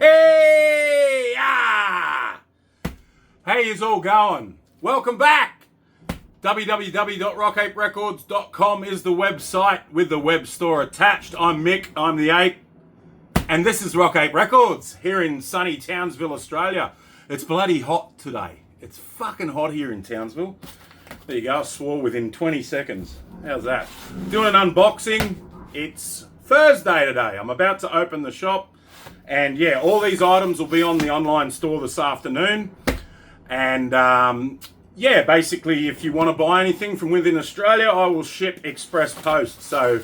Hey! Ah! How yous all going? Welcome back! www.rockaperecords.com is the website with the web store attached. I'm Mick, I'm the ape, and this is Rock Ape Records here in sunny Townsville, Australia. It's bloody hot today. It's fucking hot here in Townsville. There you go, I swore within 20 seconds. How's that? Doing an unboxing. It's Thursday today. I'm about to open the shop. And yeah, all these items will be on the online store this afternoon. And yeah, basically, if you want to buy anything from within Australia, I will ship express post. So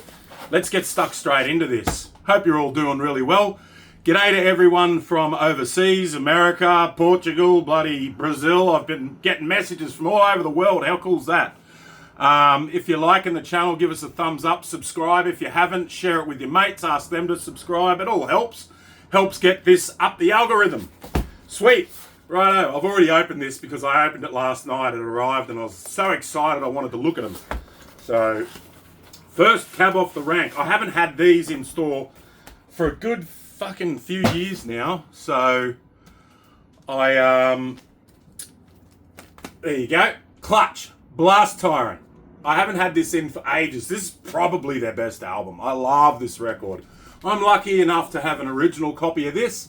let's get stuck straight into this. Hope you're all doing really well. G'day to everyone from overseas, America, Portugal, bloody Brazil. I've been getting messages from all over the world. How cool is that? If you're liking the channel, give us a thumbs up, subscribe. If you haven't, share it with your mates, ask them to subscribe. It all helps. Helps get this up the algorithm. Sweet. Righto, I've already opened this because I opened it last night. It arrived and I was so excited I wanted to look at them. So, first cab off the rank. I haven't had these in store for a good fucking few years now. So, there you go. Clutch. Blast Tyrant. I haven't had this in for ages. This is probably their best album. I love this record. I'm lucky enough to have an original copy of this,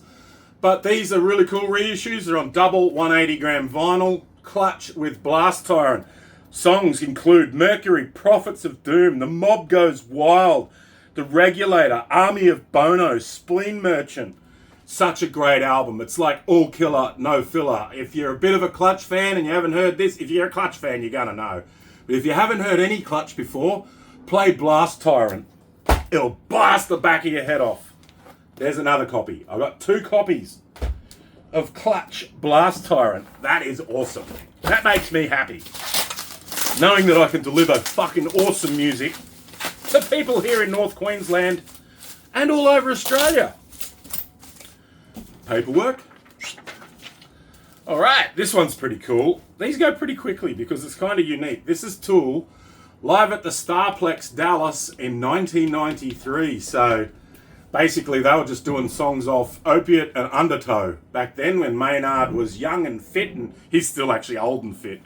but these are really cool reissues. They're on double 180 gram vinyl. Clutch with Blast Tyrant. Songs include Mercury, Prophets of Doom, The Mob Goes Wild, The Regulator, Army of Bono, Spleen Merchant. Such a great album. It's like all killer, no filler. If you're a bit of a Clutch fan and you haven't heard this, if you're a Clutch fan, you're going to know. But if you haven't heard any Clutch before, play Blast Tyrant. It'll blast the back of your head off. There's another copy. I've got 2 copies of Clutch Blast Tyrant. That is awesome. That makes me happy. Knowing that I can deliver fucking awesome music to people here in North Queensland and all over Australia. Paperwork. Alright, this one's pretty cool. These go pretty quickly because it's kind of unique. This is Tool live at the Starplex Dallas in 1993. So basically they were just doing songs off Opiate and Undertow back then when Maynard was young and fit, and he's still actually old and fit.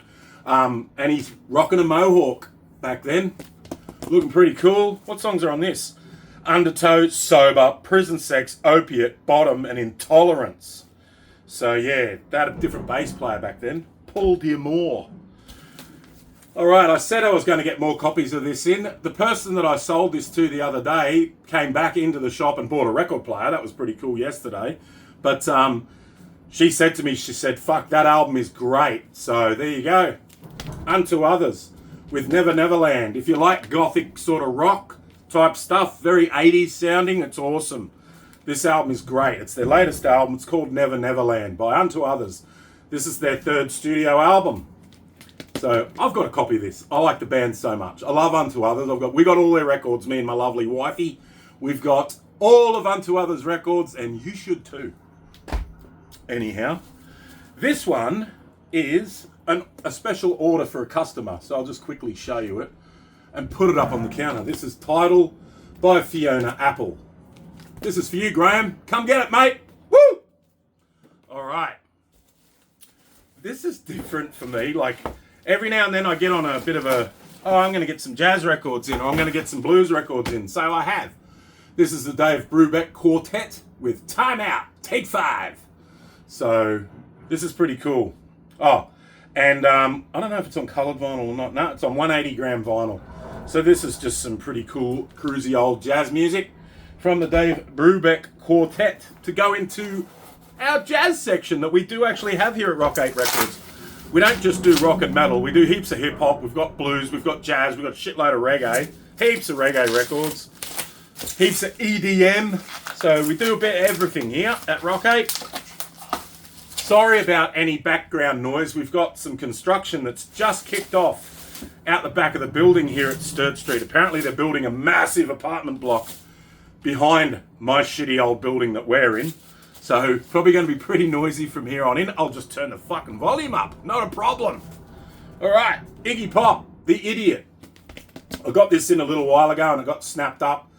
And he's rocking a mohawk back then. Looking pretty cool. What songs are on this? Undertow, Sober, Prison Sex, Opiate, Bottom, and Intolerance. So yeah, they had a different bass player back then. Paul Diamore. Alright, I said I was going to get more copies of this in. The person that I sold this to the other day came back into the shop and bought a record player. That was pretty cool yesterday. But she said to me, she said, fuck, that album is great. So there you go. Unto Others with Never Neverland. If you like gothic sort of rock type stuff, very 80s sounding, it's awesome. This album is great. It's their latest album. It's called Never Neverland by Unto Others. This is their 3rd studio album. So I've got a copy of this. I like the band so much. I love Unto Others. We got all their records, me and my lovely wifey. We've got all of Unto Others records, and you should too. Anyhow, this one is a special order for a customer. So I'll just quickly show you it and put it up on the counter. This is Tidal by Fiona Apple. This is for you, Graham. Come get it, mate. Woo! All right. This is different for me. Like, every now and then I get on a bit of a, I'm going to get some jazz records in, or I'm going to get some blues records in. So I have. This is the Dave Brubeck Quartet with Time Out, Take 5. So this is pretty cool. Oh, and I don't know if it's on coloured vinyl or not. No, it's on 180 gram vinyl. So this is just some pretty cool, cruisy old jazz music from the Dave Brubeck Quartet to go into our jazz section that we do actually have here at Rock Ape Records. We don't just do rock and metal, we do heaps of hip hop, we've got blues, we've got jazz, we've got a shitload of reggae, heaps of reggae records, heaps of EDM, so we do a bit of everything here at Rock Ape. Sorry about any background noise, we've got some construction that's just kicked off out the back of the building here at Sturt Street. Apparently they're building a massive apartment block behind my shitty old building that we're in. So, probably going to be pretty noisy from here on in. I'll just turn the fucking volume up. Not a problem. Alright, Iggy Pop, The Idiot. I got this in a little while ago and it got snapped up.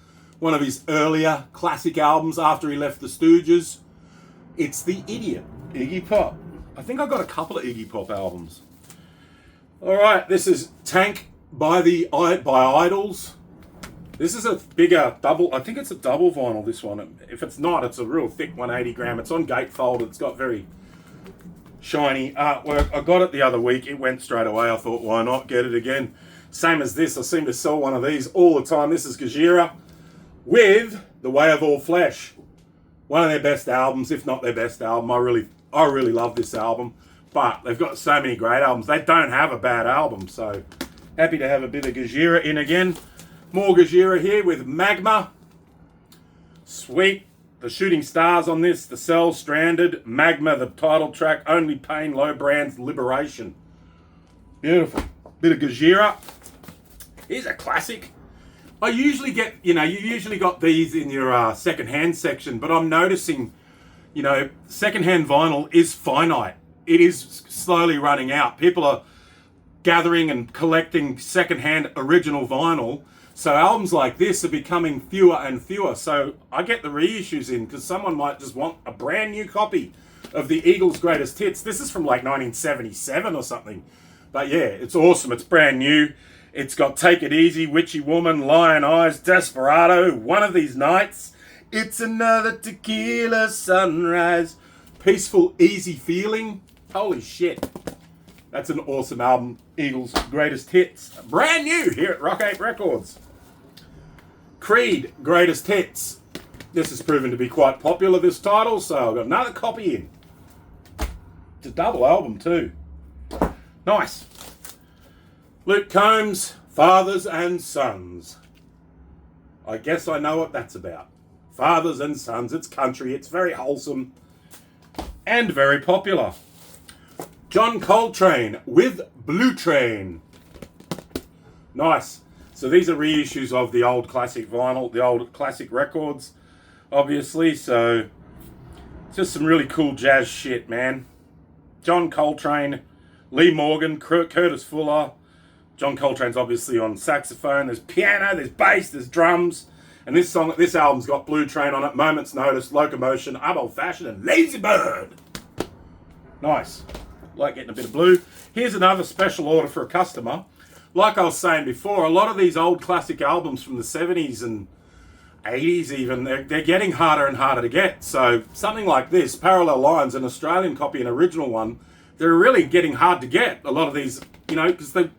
One of his earlier classic albums after he left the Stooges. It's the Idiot, Iggy Pop. I think I got a couple of Iggy Pop albums. All right, this is Tank by Idols. This is a bigger double, I think it's a double vinyl, this one. If it's not, it's a real thick 180 gram. It's on gatefold. It's got very shiny artwork. I got it the other week. It went straight away. I thought, why not get it again? Same as this. I seem to sell one of these all the time. This is Gojira with The Way of All Flesh. One of their best albums, if not their best album. I really love this album. But they've got so many great albums. They don't have a bad album. So happy to have a bit of Gojira in again. More Gojira here with Magma. Sweet. The Shooting Stars on this. The Cell, Stranded. Magma, the title track. Only Pain, Low Brands, Liberation. Beautiful. Bit of Gojira. Here's a classic. I usually get, you usually got these in your second-hand section, but I'm noticing, second-hand vinyl is finite. It is slowly running out. People are gathering and collecting second-hand original vinyl. So albums like this are becoming fewer and fewer. So I get the reissues in because someone might just want a brand new copy of the Eagles' Greatest Hits. This is from like 1977 or something. But yeah, it's awesome. It's brand new. It's got Take It Easy, Witchy Woman, Lion Eyes, Desperado, One of These Nights. It's Another Tequila Sunrise. Peaceful, Easy Feeling. Holy shit. That's an awesome album. Eagles' Greatest Hits. Brand new here at Rock 8 Records. Creed, Greatest Hits. This has proven to be quite popular, this title, so I've got another copy in. It's a double album too. Nice. Luke Combs, Fathers and Sons. I guess I know what that's about. Fathers and Sons. It's country. It's very wholesome and very popular. John Coltrane with Blue Train. Nice. So these are reissues of the old classic vinyl, the old classic records, obviously. So just some really cool jazz shit, man. John Coltrane, Lee Morgan, Curtis Fuller. John Coltrane's obviously on saxophone. There's piano, there's bass, there's drums. And this album's got Blue Train on it, Moment's Notice, Locomotion, I'm Old Fashioned, and Lazy Bird. Nice. Like getting a bit of blue. Here's another special order for a customer. Like I was saying before, a lot of these old classic albums from the 70s and 80s even, they're getting harder and harder to get. So something like this, Parallel Lines, an Australian copy, an original one, they're really getting hard to get. A lot of these, because they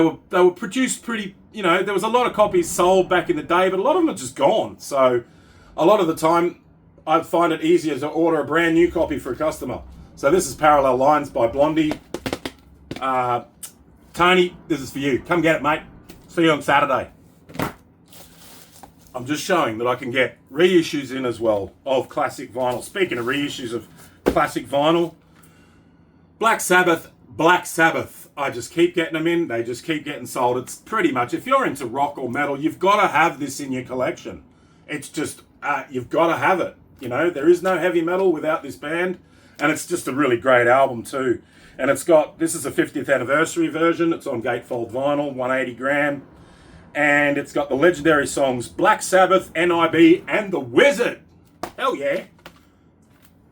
were produced pretty, there was a lot of copies sold back in the day, but a lot of them are just gone. So a lot of the time, I find it easier to order a brand new copy for a customer. So this is Parallel Lines by Blondie. Tony, this is for you. Come get it, mate. See you on Saturday. I'm just showing that I can get reissues in as well of classic vinyl. Speaking of reissues of classic vinyl, Black Sabbath. I just keep getting them in. They just keep getting sold. It's pretty much, if you're into rock or metal, you've got to have this in your collection. It's just, you've got to have it. There is no heavy metal without this band. And it's just a really great album too. And this is a 50th anniversary version. It's on gatefold vinyl, 180 gram. And it's got the legendary songs Black Sabbath, NIB, and The Wizard. Hell yeah.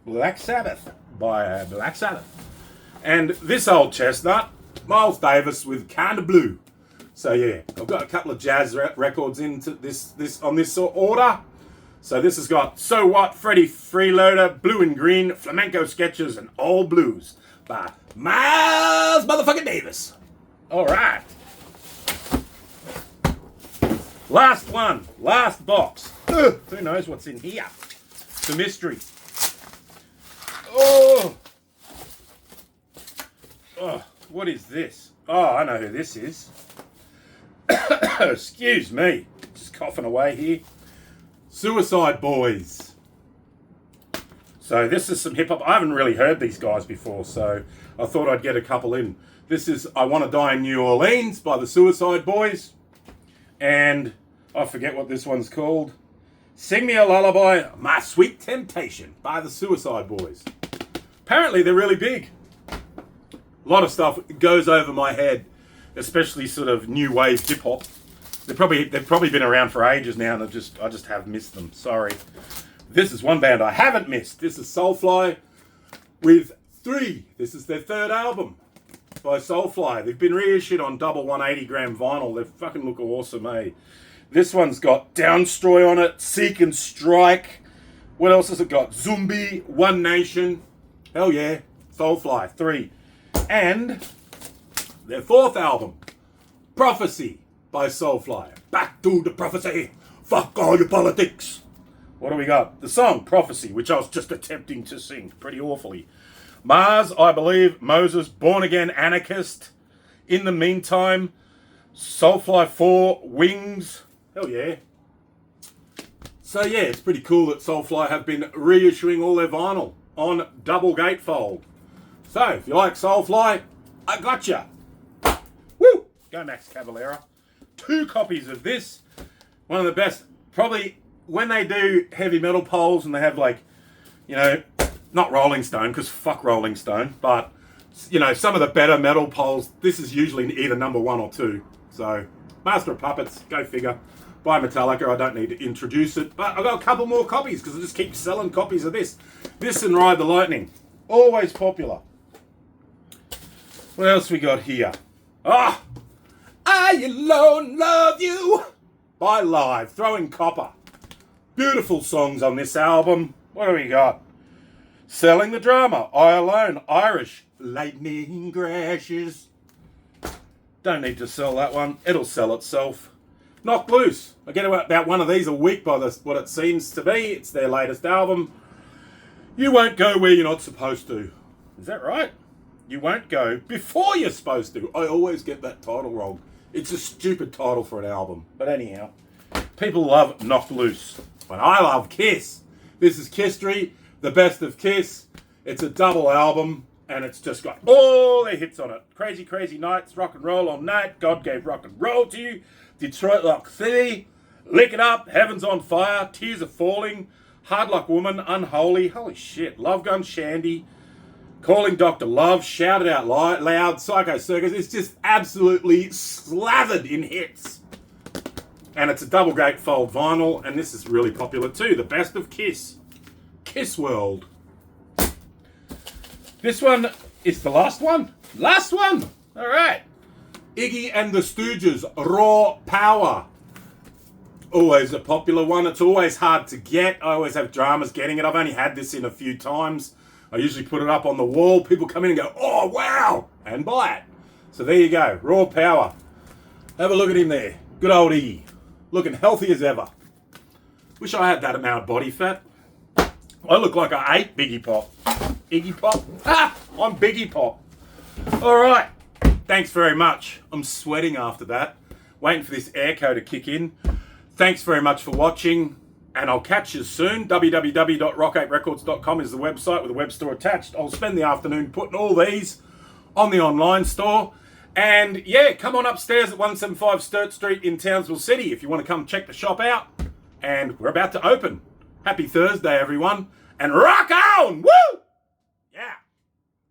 Black Sabbath by Black Sabbath. And this old chestnut, Miles Davis with Kinda Blue. So yeah, I've got a couple of jazz records into this on this order. So this has got So What, Freddie Freeloader, Blue and Green, Flamenco Sketches, and All Blues by Miles motherfucking Davis. All right. Last one, last box. Ugh, who knows what's in here? It's a mystery. Oh, what is this? Oh, I know who this is. Excuse me. Just coughing away here. Suicide Boys. So this is some hip-hop. I haven't really heard these guys before, so I thought I'd get a couple in. This is I Want to Die in New Orleans by the Suicide Boys. And I forget what this one's called. Sing Me a Lullaby, My Sweet Temptation by the Suicide Boys. Apparently they're really big. A lot of stuff goes over my head, especially sort of new wave hip-hop. They've probably been around for ages now, and I just have missed them. Sorry. This is one band I haven't missed. This is Soulfly with 3. This is their 3rd album by Soulfly. They've been reissued on double 180-gram vinyl. They fucking look awesome, eh? This one's got Downstroy on it, Seek and Strike. What else has it got? Zumbi, One Nation. Hell yeah. Soulfly, 3. And their 4th album, Prophecy by Soulfly. Back to the prophecy. Fuck all your politics. What do we got? The song, Prophecy, which I was just attempting to sing pretty awfully. Mars, I Believe, Moses, Born Again Anarchist. In the Meantime, Soulfly 4, Wings. Hell yeah. So yeah, it's pretty cool that Soulfly have been reissuing all their vinyl on double gatefold. So, if you like Soulfly, I gotcha. Woo! Go Max Cavalera. 2 copies of this. One of the best, probably when they do heavy metal polls and they have like, you know, not Rolling Stone, because fuck Rolling Stone, but, you know, some of the better metal polls, this is usually either number 1 or 2. So, Master of Puppets, go figure. By Metallica, I don't need to introduce it, but I've got a couple more copies because I just keep selling copies of this. This and Ride the Lightning, always popular. What else we got here? Ah! I Alone Love You by Live, Throwing Copper. Beautiful songs on this album. What do we got? Selling the Drama, I Alone, Irish, Lightning Crashes. Don't need to sell that one, it'll sell itself. Knocked Loose. I get about one of these a week by what it seems to be. It's their latest album. You Won't Go Where You're Not Supposed to. Is that right? You Won't Go Before You're Supposed to. I always get that title wrong. It's a stupid title for an album. But anyhow, people love Knocked Loose. But I love Kiss. This is Kisstory, the best of Kiss. It's a double album. And it's just got all their hits on it. Crazy, Crazy Nights, Rock and Roll All Night, God Gave Rock and Roll to You, Detroit Rock City, Lick It Up, Heaven's on Fire, Tears Are Falling, Hard Luck Woman, Unholy, holy shit, Love Gun Shandy, Calling Dr. Love, Shout It Out Loud, Psycho Circus. It's just absolutely slathered in hits. And it's a double gatefold vinyl, and this is really popular too. The best of Kiss. Kiss World. This one is the last one. Last one! Alright. Iggy and the Stooges, Raw Power. Always a popular one. It's always hard to get. I always have dramas getting it. I've only had this in a few times. I usually put it up on the wall. People come in and go, oh, wow! And buy it. So there you go. Raw Power. Have a look at him there. Good old Iggy. Looking healthy as ever. Wish I had that amount of body fat. I look like I ate Biggie Pop. Iggy Pop. Ah! I'm Biggie Pop. Alright. Thanks very much. I'm sweating after that. Waiting for this airco to kick in. Thanks very much for watching. And I'll catch you soon. www.rockaperecords.com is the website with a web store attached. I'll spend the afternoon putting all these on the online store. And yeah, come on upstairs at 175 Sturt Street in Townsville City if you want to come check the shop out. And we're about to open. Happy Thursday, everyone. And rock on! Woo!